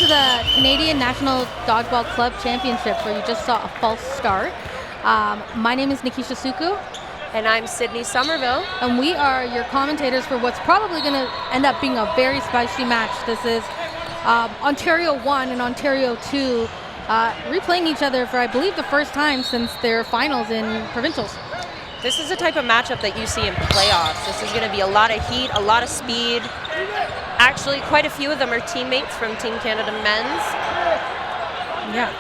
the Canadian National Dodgeball Club Championships, where you just saw a false start. My name is Nikisha Suku. And I'm Sydney Somerville. And we are your commentators for what's probably going to end up being a very spicy match. This is Ontario 1 and Ontario 2 replaying each other for, I believe, the first time since their finals in provincials. This is the type of matchup that you see in playoffs. This is going to be a lot of heat, a lot of speed. Actually, quite a few of them are teammates from Team Canada Men's. Yeah.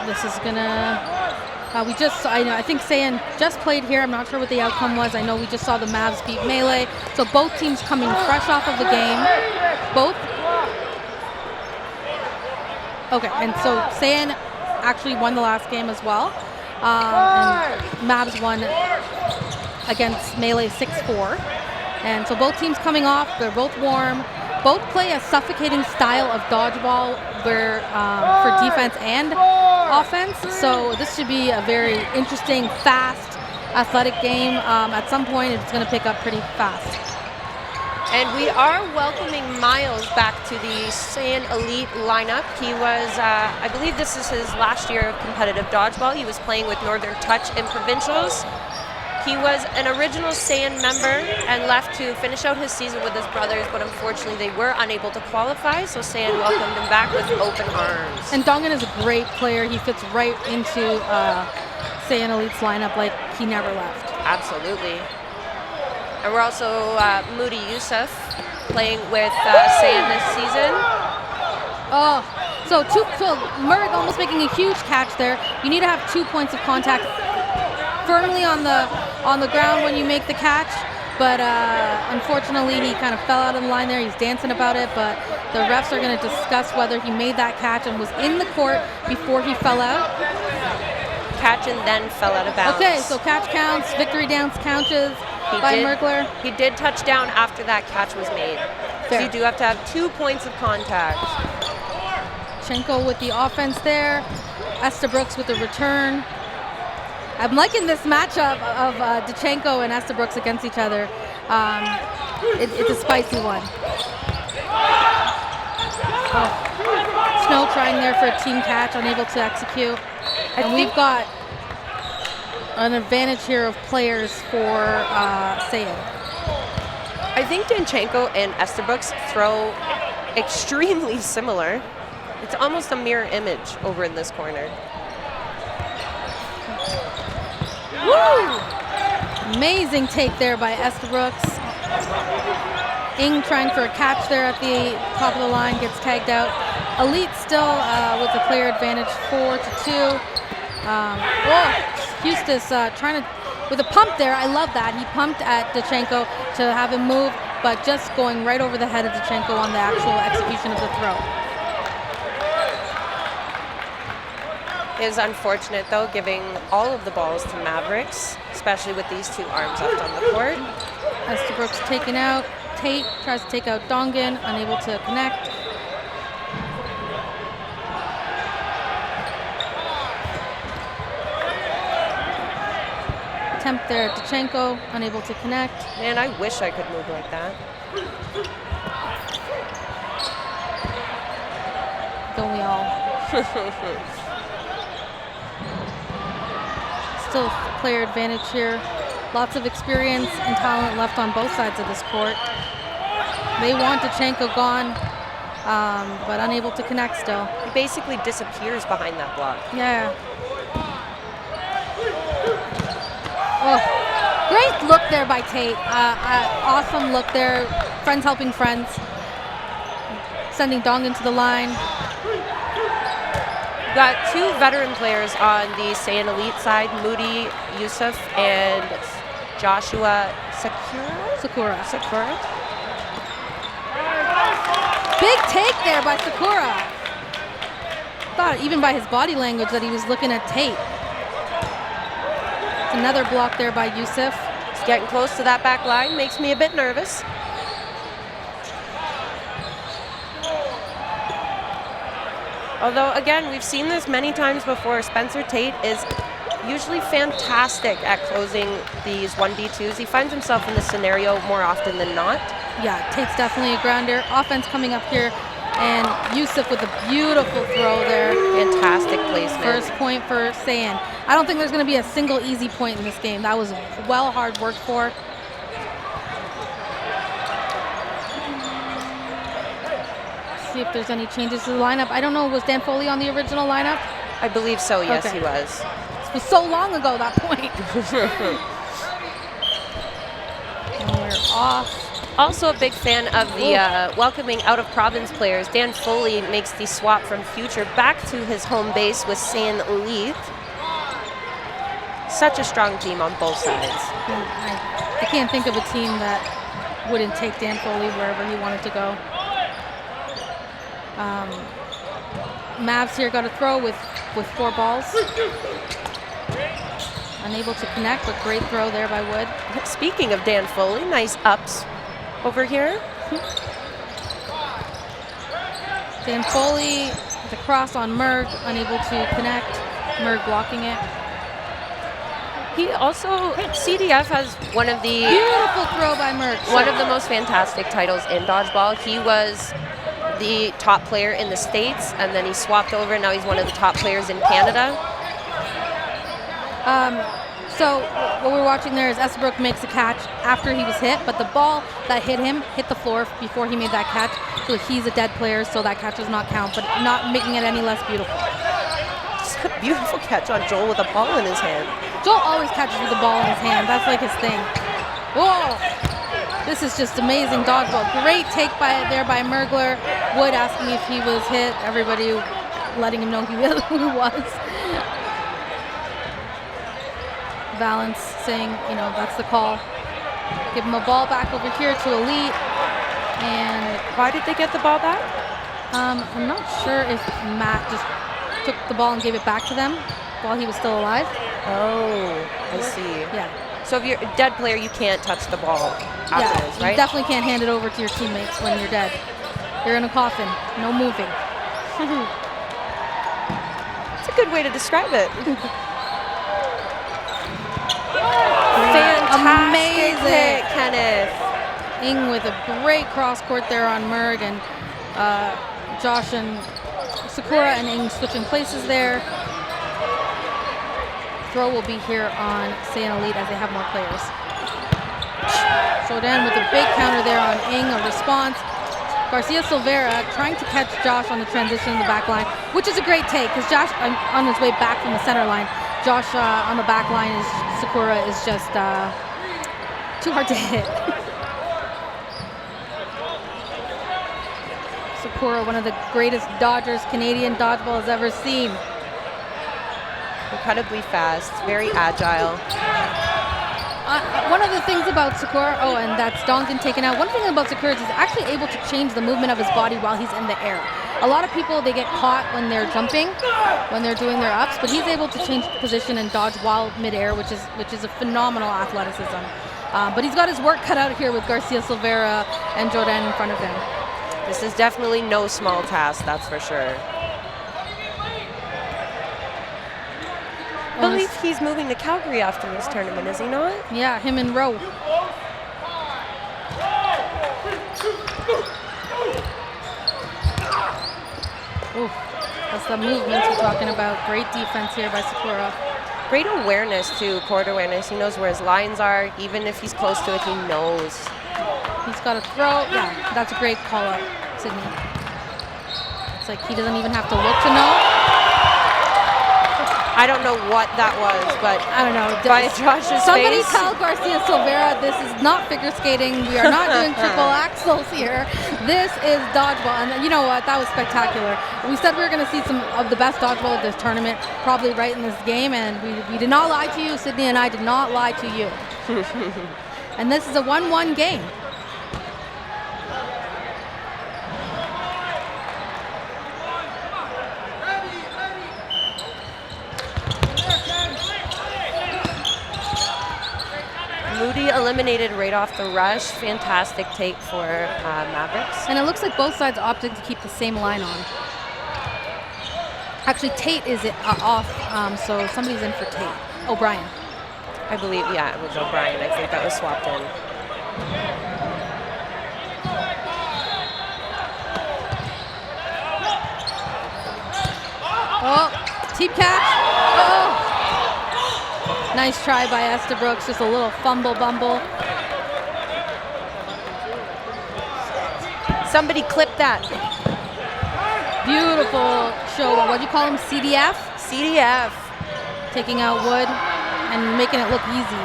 This is going to... I think Saiyan just played here. I'm not sure what the outcome was. I know we just saw the Mavs beat Melee. So both teams coming fresh off of the game. Both. Okay, and so Saiyan actually won the last game as well. And Mavs won against Melee 6-4. And so both teams coming off. They're both warm. Both play a suffocating style of dodgeball where for defense and offense. So this should be a very interesting, fast, athletic game. At some point, it's going to pick up pretty fast. And we are welcoming Miles back to the Saiyan Elite lineup. He was, I believe this is his last year of competitive dodgeball. He was playing with Northern Touch in provincials. He was an original Saiyan member and left to finish out his season with his brothers, but unfortunately they were unable to qualify, so Saiyan welcomed him back with open arms. And Dongan is a great player. He fits right into Saiyan Elite's lineup like he never left. Absolutely. And we're also Moody Youssef playing with Saiyan this season. Oh, so Murray almost making a huge catch there. You need to have 2 points of contact firmly on the ground when you make the catch, but unfortunately he kind of fell out of the line there. He's dancing about it, but the refs are going to discuss whether he made that catch and was in the court before he fell out. Catch and then fell out of bounds. Okay, so catch counts, victory dance counts by Merkler. He did touch down after that catch was made. Fair. So you do have to have 2 points of contact. Chenko with the offense there. Estabrooks with the return. I'm liking this matchup of Dachenko and Estabrooks against each other. It's a spicy one. Oh. Snow trying there for a team catch, unable to execute. And we've got an advantage here of players for Saiyan. I think Danchenko and Estabrooks throw extremely similar. It's almost a mirror image over in this corner. Woo! Amazing take there by Estabrooks. Ing trying for a catch there at the top of the line, gets tagged out. Elite still with the player advantage 4-2. Eustace trying to, with a pump there, I love that. He pumped at Dachenko to have him move, but just going right over the head of Dachenko on the actual execution of the throw. It is unfortunate, though, giving all of the balls to Mavericks, especially with these 2 arms left on the court. Estabrooks taken out. Tate tries to take out Dongan, unable to connect. Attempt there at Dachenko, unable to connect. Man, I wish I could move like that. Don't we all? Still player advantage here. Lots of experience and talent left on both sides of this court. They want Dachenko gone, but unable to connect still. He basically disappears behind that block. Yeah. Oh, great look there by Tate. Awesome look there. Friends helping friends. Sending Dongan to the line. Got 2 veteran players on the Saiyan Elite side, Moody Youssef and Joshua Sakura. Big take there by Sakura. Thought even by his body language that he was looking at Tate. Another block there by Youssef. He's getting close to that back line, makes me a bit nervous. Although, again, we've seen this many times before. Spencer Tate is usually fantastic at closing these 1v2s. He finds himself in this scenario more often than not. Yeah, Tate's definitely a grounder. Offense coming up here And Yusuf with a beautiful throw there. Fantastic placement. First point for Saiyan. I don't think there's going to be a single easy point in this game. That was well hard worked for. See if there's any changes to the lineup. I don't know, was Dan Foley on the original lineup? I believe so, yes, Okay. he was. It was so long ago, that point. And we're off. Also a big fan of the welcoming out-of-province players. Dan Foley makes the swap from Future back to his home base with Saiyan Elite. Such a strong team on both sides. I can't think of a team that wouldn't take Dan Foley wherever he wanted to go. Mavs here got a throw with 4 balls. Unable to connect, but great throw there by Wood. Speaking of Dan Foley, nice ups over here. Dan Foley, the cross on Merg, unable to connect. Merg blocking it. He also, CDF has one of the Beautiful throw by Merg. one of the most fantastic titles in Dodgeball. He was the top player in the States, and then he swapped over, and now he's one of the top players in Canada. So what we're watching there is Esbrook makes a catch after he was hit, but the ball that hit him hit the floor before he made that catch. So he's a dead player, so that catch does not count, but not making it any less beautiful. It's a beautiful catch on Joel with a ball in his hand. Joel always catches with the ball in his hand. That's like his thing. Whoa! This is just amazing dodgeball. Great take there by Mergler. Wood asking if he was hit. Everybody letting him know he was. Valance saying, that's the call. Give him a ball back over here to Elite. And Why did they get the ball back? I'm not sure if Matt just took the ball and gave it back to them while he was still alive. Oh, I see. Yeah. So if you're a dead player, you can't touch the ball afterwards, You right? definitely can't hand it over to your teammates when you're dead. You're in a coffin. No moving. It's a good way to describe it. Fantastic Amazing. hit, Kenneth. Ing with a great cross court there on Merg, and Josh and Sakura and Ing switching places there. Throw will be here on Saiyan Elite as they have more players. Jordan with a big counter there on Ing, a response. Garcia Silvera trying to catch Josh on the transition in the back line, which is a great take because Josh on his way back from the center line. Josh on the back line is Sakura is just too hard to hit. Sakura, one of the greatest dodgers Canadian dodgeball has ever seen. Incredibly fast, very agile. One of the things about Sakura, and that's Dongan taken out. One thing about Sakura is he's actually able to change the movement of his body while he's in the air. A lot of people, they get caught when they're jumping, when they're doing their ups, but he's able to change position and dodge while midair, which is a phenomenal athleticism. But he's got his work cut out here with Garcia Silvera and Jordan in front of him. This is definitely no small task, that's for sure. I believe he's moving to Calgary after this tournament, is he not? Yeah, him and Rowe. Ooh, that's the movements we're talking about. Great defense here by Sakura. Great awareness too, court awareness. He knows where his lines are. Even if he's close to it, he knows. He's got a throw. Yeah, that's a great call out, Sydney. It's like he doesn't even have to look to know. I don't know what that was, but I don't know. By Josh's Somebody face. tell Garcia Silvera this is not figure skating. We are not doing triple axels here. This is dodgeball. And you know what? That was spectacular. We said we were going to see some of the best dodgeball of this tournament, probably right in this game, and we did not lie to you. Sydney and I did not lie to you. And this is a 1-1 game. Moody eliminated right off the rush. Fantastic take for Mavericks. And it looks like both sides opted to keep the same line on. Actually, Tate is off, so somebody's in for Tate. O'Brien. I believe, yeah, it was O'Brien. I think that was swapped in. teep catch. Oh! Nice try by Estabrook, just a little fumble bumble. Somebody clip that. Beautiful show. What do you call him? CDF? CDF. Taking out Wood and making it look easy.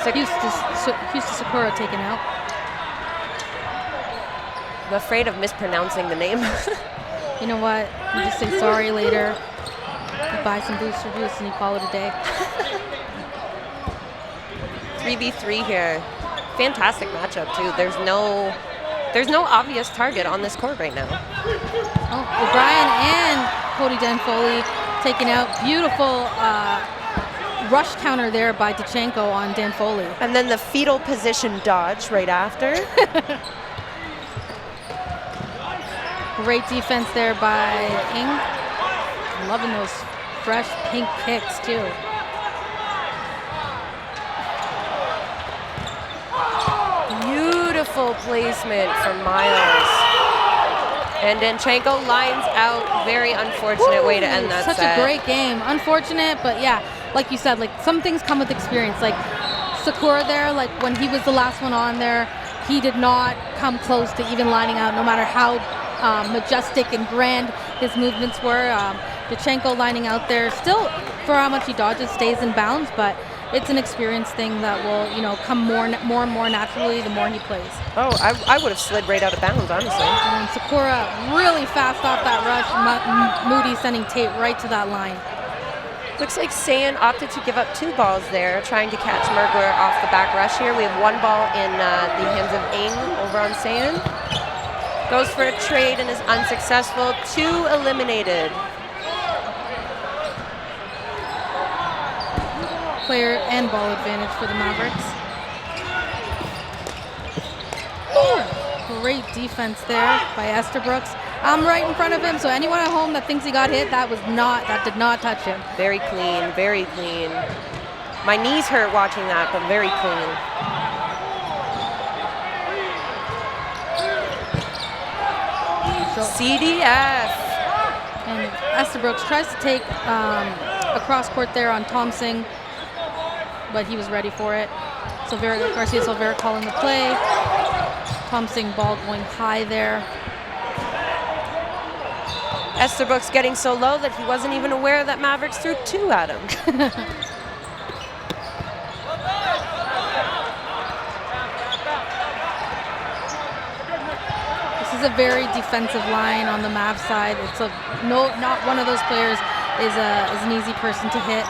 Houston Sakura taken out. I'm afraid of mispronouncing the name. You know what? You just say sorry later. You buy some booster juice and you call it a day. 3v3 here. Fantastic matchup too. There's no obvious target on this court right now. Oh, O'Brien and Cody Danfoli taken out. Beautiful rush counter there by Dachenko on Danfoli. And then the fetal position dodge right after. Great defense there by Ing. Loving those fresh pink kicks too. Beautiful placement from Miles. And Danchenko lines out. Very unfortunate way to end that Such set. a great game. Unfortunate, but yeah, like you said, like some things come with experience. Like Sakura there, like when he was the last one on there, he did not come close to even lining out, no matter how majestic and grand his movements were. Dachenko lining out there, still for how much he dodges, stays in bounds, but it's an experience thing that will, come more and more naturally the more he plays. Oh, I would have slid right out of bounds, honestly. And Sakura really fast off that rush. Moody sending Tate right to that line. Looks like Saiyan opted to give up 2 balls there, trying to catch Mergler off the back rush here. We have 1 ball in the hands of Ing over on Saiyan. Goes for a trade and is unsuccessful. 2 eliminated. Player and ball advantage for the Mavericks. Great defense there by Estabrook. I'm right in front of him, so anyone at home that thinks he got hit, that did not touch him. Very clean, very clean. My knees hurt watching that, but very clean. CDF. And Estabrook tries to take a cross court there on Thompson, but he was ready for it. Garcia Silvera calling the play. Thompson ball going high there. Estabrook's getting so low that he wasn't even aware that Mavericks threw 2 at him. This is a very defensive line on the Mav side. It's not one of those players is an easy person to hit.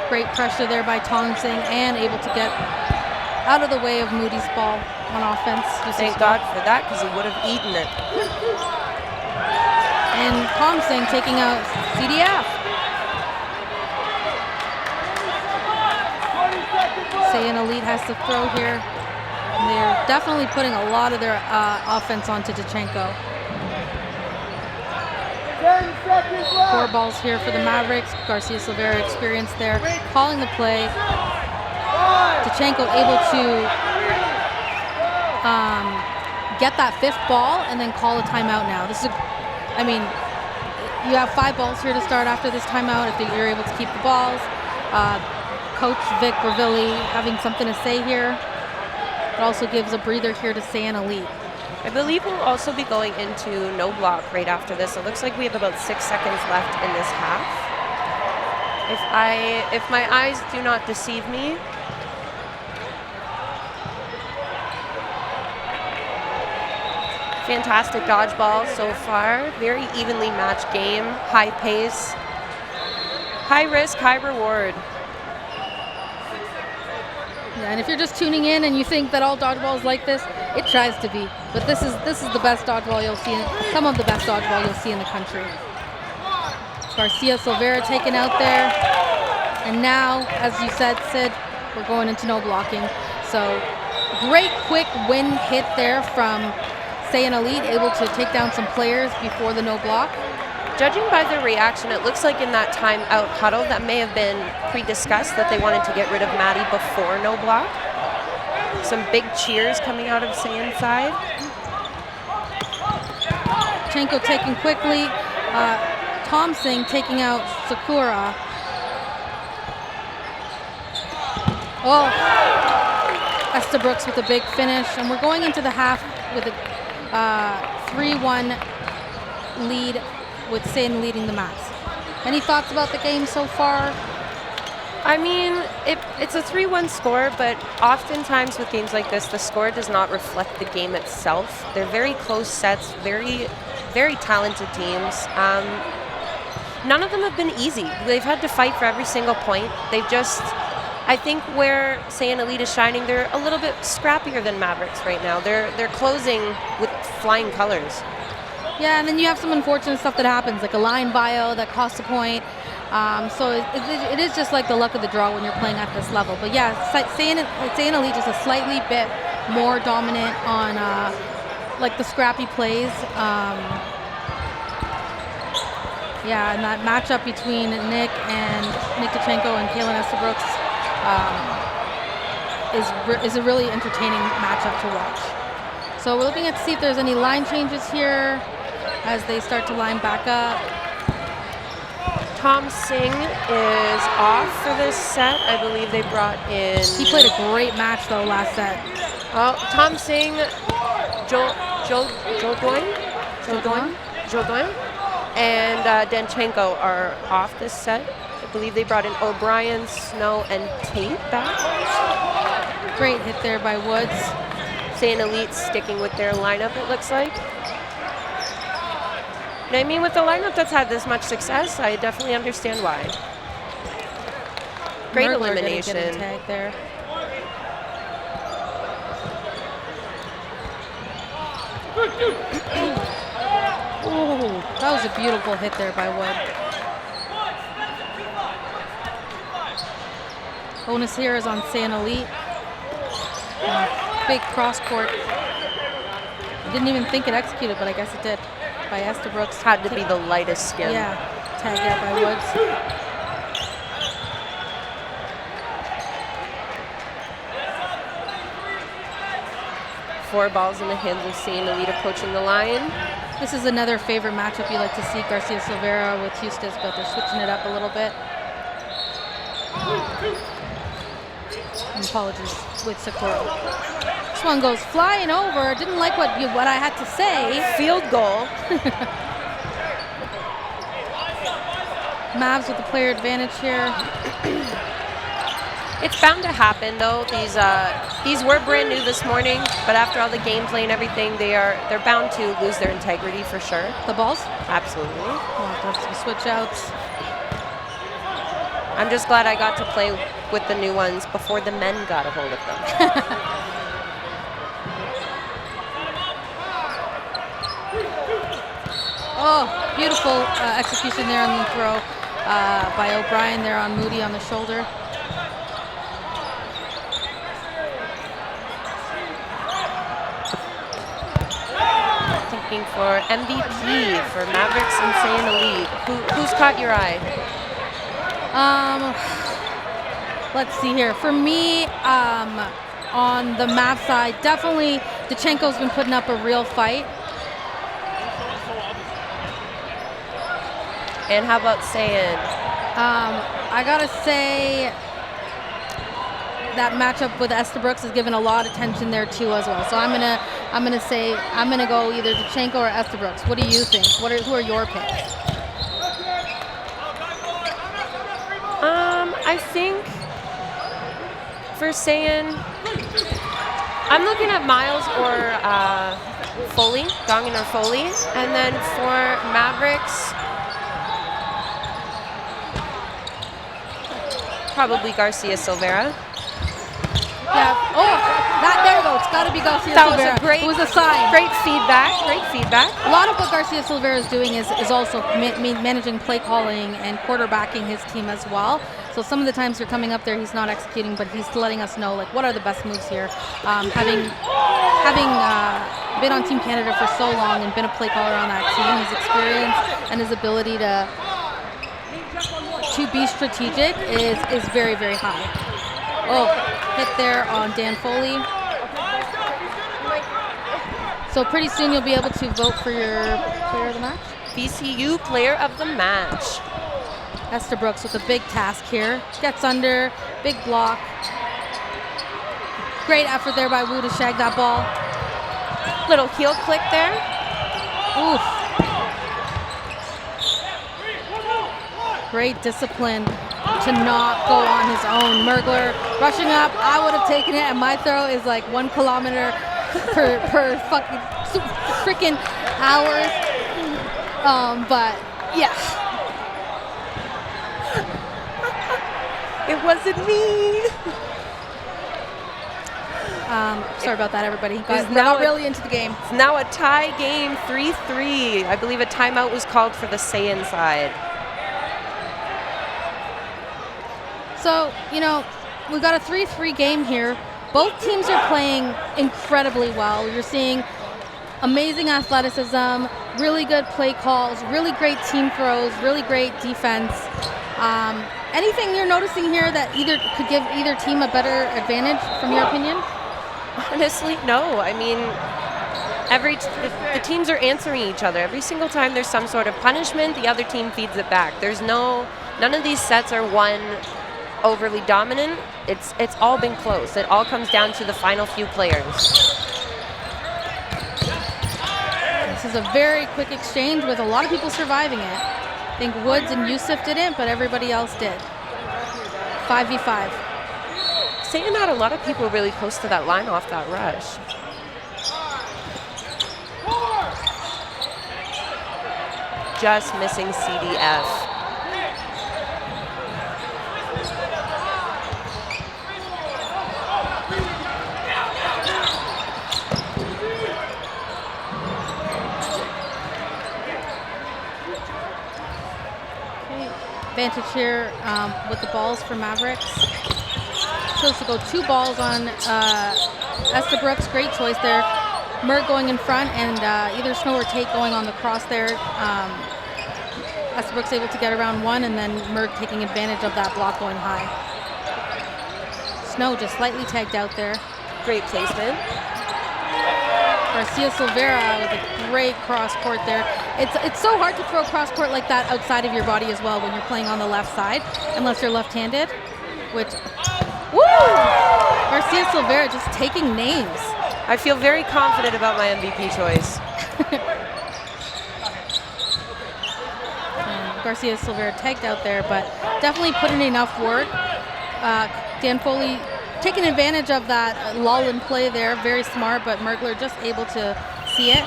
Great pressure there by Thompson and able to get out of the way of Moody's ball on offense. Thank God for that, because he would have eaten it. And Thompson taking out CDF. Saiyan Elite has to throw here. And they're definitely putting a lot of their offense onto Dachenko. 4 balls here for the Mavericks. Garcia Silvera experienced there, calling the play. Dachenko able to get that 5th ball and then call a timeout now. You have 5 balls here to start after this timeout if you're able to keep the balls. Coach Vic Ravilli having something to say here. It also gives a breather here to Saiyan Elite. I believe we'll also be going into no block right after this. It looks like we have about 6 seconds left in this half. If my eyes do not deceive me. Fantastic dodgeball so far. Very evenly matched game. High pace. High risk, high reward. Yeah, and if you're just tuning in and you think that all dodgeball is like this, it tries to be. But this is the best dodgeball you'll see, some of the best dodgeball you'll see in the country. Garcia Silvera taken out there. And now, as you said, Sid, we're going into no blocking. So great quick win hit there from Saiyan Elite, able to take down some players before the no block. Judging by the reaction, it looks like in that timeout huddle that may have been pre-discussed that they wanted to get rid of Maddie before no block. Some big cheers coming out of Saiyan's side. Tachenko taking quickly. Thompson taking out Sakura. Oh, Estabrooks with a big finish. And we're going into the half with a 3-1 lead with Saiyan leading the Mavs. Any thoughts about the game so far? I mean, it's a 3-1 score, but oftentimes with games like this, the score does not reflect the game itself. They're very close sets, very, very talented teams. None of them have been easy. They've had to fight for every single point. They've just, I think where Saiyan Elite is shining, they're a little bit scrappier than Mavericks right now. They're closing with flying colors. Yeah, and then you have some unfortunate stuff that happens, like a line bio that costs a point. So it is just like the luck of the draw when you're playing at this level. But yeah, Saiyan Elite is a slightly bit more dominant on like the scrappy plays. Yeah, and that matchup between Nick Tachenko and Kalen Estabrooks is a really entertaining matchup to watch. So we're looking at to see if there's any line changes here as they start to line back up. Tom Singh is off for this set. I believe they brought in... He played a great match, though, last set. Oh, Tom Singh, Jodoin, and Danchenko are off this set. I believe they brought in O'Brien, Snow, and Tate back. Great hit there by Woods. Saiyan Elite sticking with their lineup, it looks like. And I mean, with the lineup that's had this much success, I definitely understand why. Great elimination. Getting tag there. Oh, that was a beautiful hit there by Wood. Bonus here is on Saiyan Elite. Big cross court. I didn't even think it executed, but I guess it did. By Estabrooks. Had to be the lightest skin. Yeah, tagged out by Woods. Four balls in the hands of Saiyan Elite approaching the line. This is another favorite matchup you like to see, Garcia Silveira with Hustis, but they're switching it up a little bit. Apologies with Sakura. This one goes flying over. Didn't like what I had to say. Field goal. Mavs with the player advantage here. It's bound to happen, though. These were brand new this morning, but after all the gameplay and everything, they're bound to lose their integrity for sure. The balls? Absolutely. Oh, there's some switch outs. I'm just glad I got to play with the new ones before the men got a hold of them. Oh, beautiful execution there on the throw by O'Brien there on Moody on the shoulder. Thinking for MVP for Mavericks and Saiyan Elite. Who's caught your eye? Let's see here. For me, on the Mav side, definitely Dachenko's been putting up a real fight. And how about Saiyan? I gotta say that matchup with Estabrooks has given a lot of attention there too as well. So I'm gonna go either Dachenko or Estabrooks. What do you think? Who are your picks? I think for Saiyan, I'm looking at Miles or Foley, Dongan or Foley, and then for Mavericks, probably Garcia Silveira. Yeah. Oh, there we go. It's got to be Garcia Silveira. It was a sign. Great feedback. Great feedback. A lot of what Garcia Silveira is doing is also managing play calling and quarterbacking his team as well. So some of the times you're coming up there, he's not executing, but he's letting us know like what are the best moves here. Having been on Team Canada for so long and been a play caller on that team, his experience and his ability to be strategic is very, very high. Oh, hit there on Dan Foley. So pretty soon you'll be able to vote for your player of the match. VCU player of the match. Esther Brooks with a big task here. Gets under, big block. Great effort there by Wu to shag that ball. Little heel click there. Oof. Great discipline to not go on his own. Mergler rushing up. I would have taken it, and my throw is like 1 kilometer per fucking freaking hours. But yeah. It wasn't me. Sorry about that, everybody. But we're now not really into the game. It's now a tie game, 3-3. I believe a timeout was called for the Saiyan side. So, you know, we've got a 3-3 game here. Both teams are playing incredibly well. You're seeing amazing athleticism, really good play calls, really great team throws, really great defense. Anything you're noticing here that could give either team a better advantage, from your opinion? Honestly, no. I mean, the teams are answering each other. Every single time there's some sort of punishment, the other team feeds it back. None of these sets are won overly dominant. It's all been close. It all comes down to the final few players. This is a very quick exchange with a lot of people surviving it. I think Woods and Yusuf didn't, but everybody else did. 5v5. Saiyan had a lot of people really close to that line off that rush. Just missing CDF. Advantage here with the balls for Mavericks. Chose to go 2 balls on Esther Brooks. Great choice there. Merg going in front, and either Snow or Tate going on the cross there. Esther Brooks able to get around 1, and then Merg taking advantage of that block going high. Snow just slightly tagged out there. Great placement. Garcia Silvera with a great cross court there. It's so hard to throw cross court like that outside of your body as well when you're playing on the left side, unless you're left-handed, which, woo! Garcia Silvera just taking names. I feel very confident about my MVP choice. Garcia Silvera tagged out there, but definitely put in enough work. Dan Foley taking advantage of that lull in play there, very smart, but Mergler just able to see it.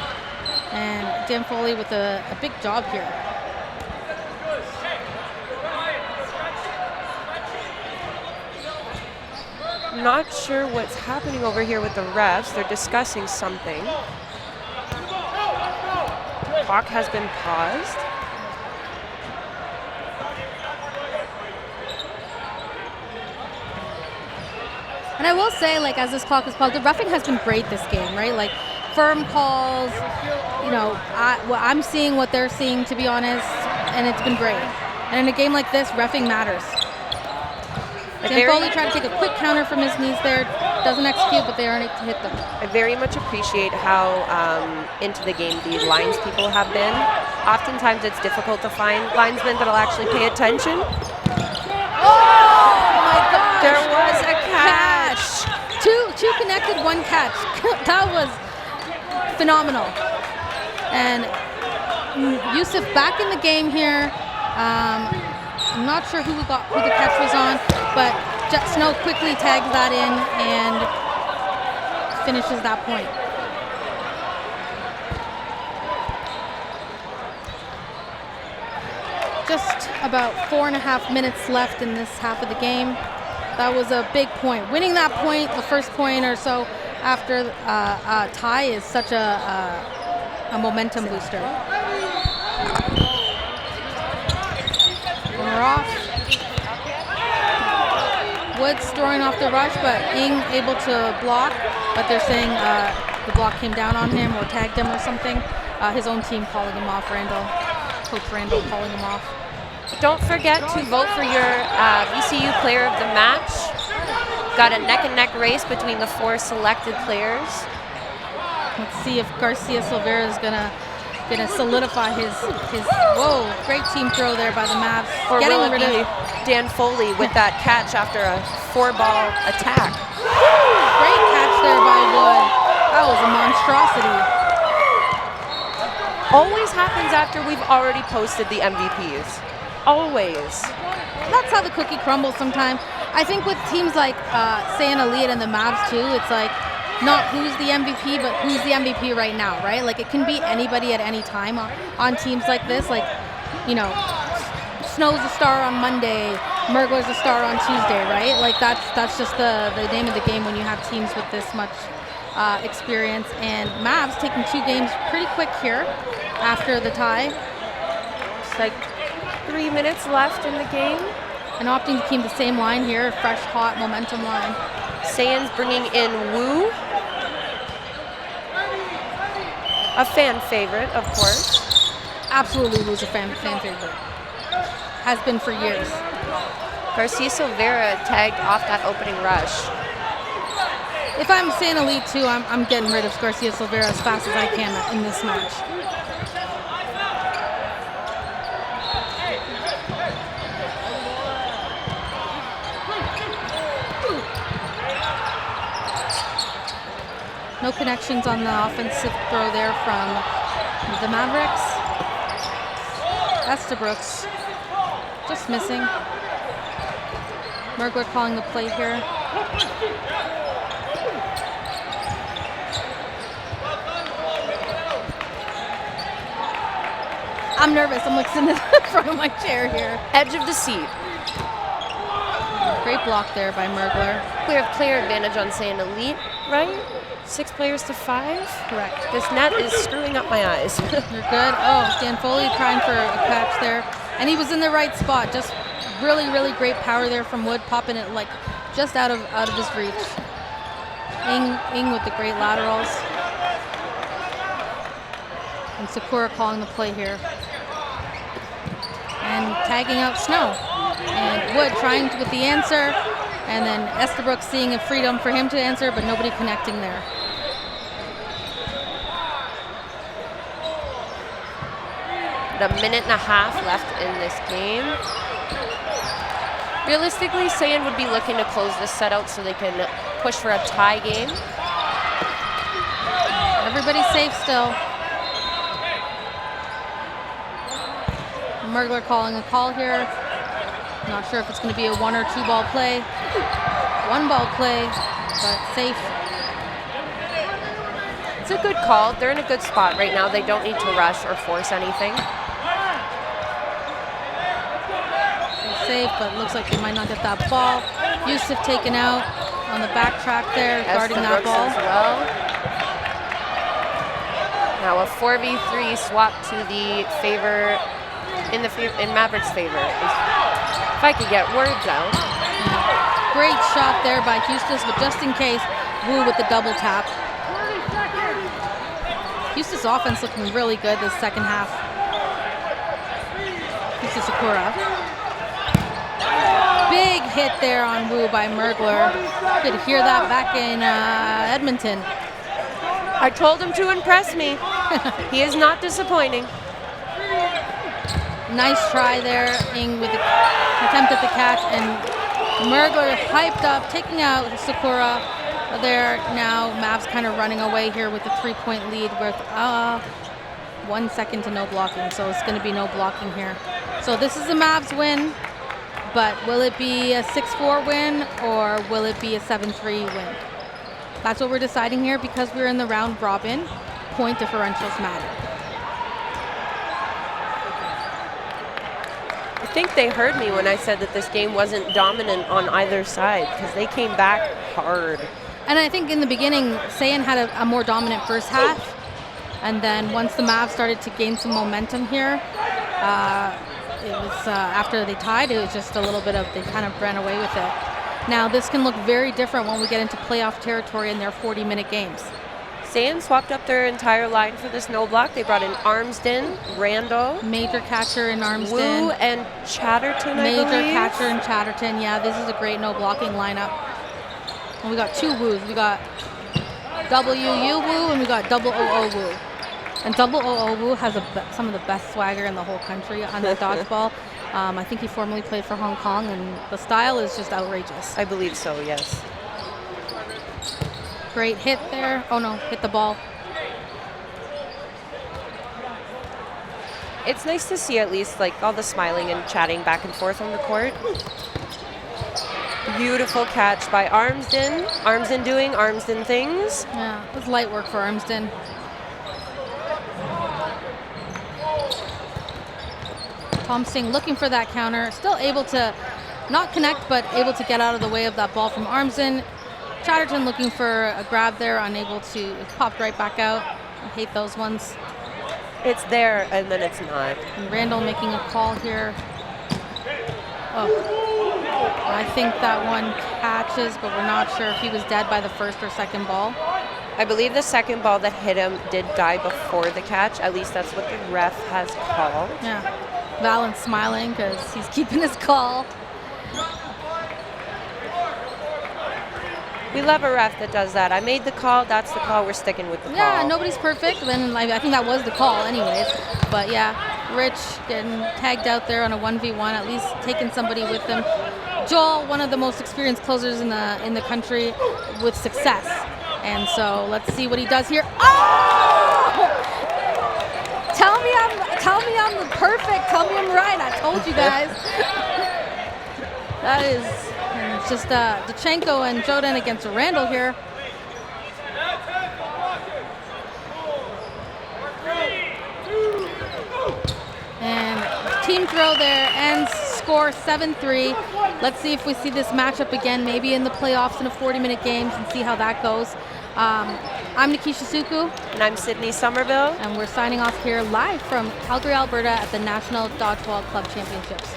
And Dan Foley with a big job here. Not sure what's happening over here with the refs. They're discussing something. Clock has been paused. And I will say, like, as this clock is paused, the roughing has been great this game, right? Like, firm calls, you know, I'm seeing what they're seeing, to be honest, and it's been great. And in a game like this, reffing matters. Dan Foley tried to take a quick counter from his knees there, doesn't execute, but they aren't able to hit them. I very much appreciate how into the game the lines people have been. Oftentimes it's difficult to find linesmen that'll actually pay attention. Oh my gosh! There was a catch! Two connected, 1 catch. That was phenomenal. And Yusuf back in the game here. I'm not sure who the catch was on, but Snow quickly tags that in and finishes that point. Just about 4.5 minutes left in this half of the game. That was a big point. Winning that point, the first point or so after a tie, is such a momentum booster. We're off. Woods throwing off the rush, but Ing able to block. But they're saying the block came down on him or tagged him or something. His own team calling him off, Coach Randall calling him off. Don't forget to vote for your VCU player of the match. Got a neck-and-neck race between the 4 selected players. Let's see if Garcia Silveira is gonna solidify his. Whoa, great team throw there by the Mavs. Or Getting will it rid be of Dan Foley with that catch after a 4-ball attack? great catch there by Wood. That was a monstrosity. Always happens after we've already posted the MVPs. Always. That's how the cookie crumbles sometimes. I think with teams like Saiyan Elite and the Mavs too, it's like not who's the MVP, but who's the MVP right now, right? Like it can be anybody at any time on teams like this. Like, you know, Snow's a star on Monday, Mergler's a star on Tuesday, right? Like that's just the name of the game when you have teams with this much experience. And Mavs taking 2 games pretty quick here after the tie. It's like 3 minutes left in the game. And opting to keep the same line here, fresh, hot momentum line. Saiyan's bringing in Wu. A fan favorite, of course. Absolutely was a fan favorite. Has been for years. Garcia Silveira tagged off that opening rush. If I'm Saiyan Elite too, I'm getting rid of Garcia Silveira as fast as I can in this match. No connections on the offensive throw there from the Mavericks. Estabrooks just missing. Mergler calling the play here. I'm nervous. I'm like sitting in front of my chair here. Edge of the seat. Great block there by Mergler. We have player advantage on Saiyan Elite, right? 6 players to 5? Correct. This net is screwing up my eyes. You're good. Oh, Dan Foley trying for a catch there. And he was in the right spot. Just really, really great power there from Wood, popping it like just out of his reach. Ing with the great laterals. And Sakura calling the play here. And tagging out Snow. And Wood trying with the answer. And then Estabrook seeing a freedom for him to answer, but nobody connecting there. A minute and a half left in this game. Realistically, Saiyan would be looking to close this set out so they can push for a tie game. Everybody's safe still. Mergler calling a call here. Not sure if it's going to be a 1 or 2 ball play. 1 ball play, but safe. It's a good call. They're in a good spot right now. They don't need to rush or force anything. Safe, but looks like they might not get that ball. Yusuf taken out on the back track there, guarding that ball. As well. Now a 4v3 swap to the favor, in Mavericks' favor. If I could get words out. Great shot there by Eustis, but just in case, Wu with the double tap. Eustis' offense looking really good this second half. Eustis Sakura. Big hit there on Wu by Mergler. You could hear that back in Edmonton. I told him to impress me. He is not disappointing. Nice try there, Ing with the attempt at the catch, and Mergler hyped up, taking out Sakura there. Now Mavs kind of running away here with a 3-point lead with 1 second to no blocking, so it's going to be no blocking here. So this is the Mavs win, but will it be a 6-4 win or will it be a 7-3 win? That's what we're deciding here because we're in the round robin. Point differentials matter. I think they heard me when I said that this game wasn't dominant on either side because they came back hard. And I think in the beginning, Saiyan had a more dominant first half. And then once the Mavs started to gain some momentum here, it was after they tied, it was just a little bit of, they kind of ran away with it. Now this can look very different when we get into playoff territory in their 40-minute games. Saiyan swapped up their entire line for this no block. They brought in Armsden, Randall. Major catcher in Armsden. Wu and Chatterton, I believe. Major catcher in Chatterton. Yeah, this is a great no blocking lineup. And we got 2 Woos. We got WU Woo and we got double OO Woo. And double OO Woo has some of the best swagger in the whole country on that dodgeball. I think he formerly played for Hong Kong, and the style is just outrageous. I believe so, yes. Great hit there. Oh no, hit the ball. It's nice to see at least like all the smiling and chatting back and forth on the court. Beautiful catch by Armsden. Armsden doing Armsden things. Yeah, it was light work for Armsden. Tom Singh looking for that counter. Still able to not connect, but able to get out of the way of that ball from Armsden. Chatterton looking for a grab there, unable to. It popped right back out. I hate those ones. It's there, and then it's not. And Randall making a call here. Oh, I think that one catches, but we're not sure if he was dead by the first or second ball. I believe the second ball that hit him did die before the catch. At least that's what the ref has called. Yeah. Valance smiling because he's keeping his call. We love a ref that does that. I made the call, that's the call, we're sticking with the call. Yeah, nobody's perfect. Then I think that was the call anyways. But yeah, Rich getting tagged out there on a 1v1, at least taking somebody with him. Joel, one of the most experienced closers in the country with success. And so let's see what he does here. Oh! Tell me I'm perfect. Tell me I'm right. I told you guys. That is, and it's just Dachenko and Jodan against Randall here. And team throw there ends score 7-3. Let's see if we see this matchup again, maybe in the playoffs in a 40-minute game, and see how that goes. I'm Nikisha Suku. And I'm Sydney Somerville. And we're signing off here live from Calgary, Alberta at the National Dodgeball Club Championships.